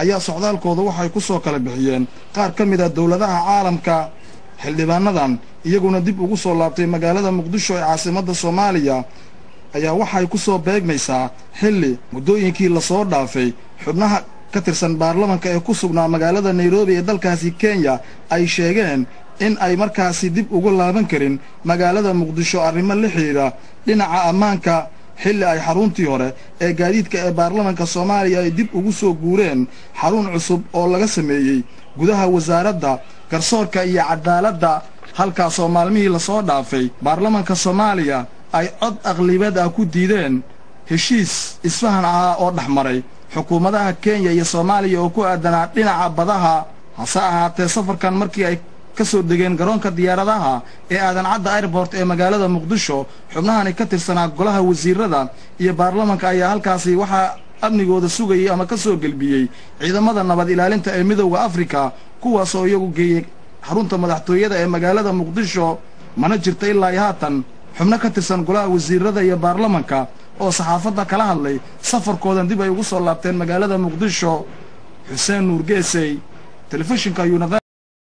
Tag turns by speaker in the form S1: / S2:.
S1: ayaa socdaalkooda waxay ku soo kala bixiyeen qaar ka mid ah dawladaha caalamka. xildhibaanadan iyaguna dib ugu soo laabtay magaalada Muqdisho ee caasimadda Soomaaliya ayaa waxay ku soo beegmaysaa xilli muddooyinkii la soo dhaafay xubnaha ka tirsan baarlamaanka ee ku sugnaa magaalada Nairobi ee dalkaasi Kenya ay sheegeen in ay markaasi dib ugu laaban karin magaalada Muqdisho arrimo la xiriira dhinaca ammaanka, xilli ay xaruntii hore ee gaadiidka ee baarlamaanka Soomaaliya ay dib ugu soo guureen xarun cusub oo laga sameeyey gudaha wasaaradda garsoorka iyo cadaaladda, halkaasoo maalmihii la soo dhaafay baarlamaanka Soomaaliya ay cod aqlabiyad ah ku diideen heshiis isfahan ah oo dhexmaray xukuumadaha Kenya iyo Soomaaliya oo ku aadanaa dhinaca badaha. hase ahaatee safarkan markii ay ka soo degeen garoonka diyaaradaha ee Aadan Cadde Airport ee magaalada Muqdisho, xubnahani ka tirsanaa golaha wasiirada iyo baarlamaanka ayaa halkaasi waxaa amnigooda sugayay ama ka soo galbiyey ciidamada nabad ilaalinta ee Midowga Afrika, kuwaas oo iyagu geeyay xarunta madaxtooyada ee magaalada Muqdisho. mana jirta ilaa haatan xubno ka tirsan golaha wasiirada iyo baarlamaanka oo saxaafadda kala hadlay safarkoodan dib ay ugu soo laabteen magaalada Muqdisho. Xuseen Nuur Geesay, telefishinka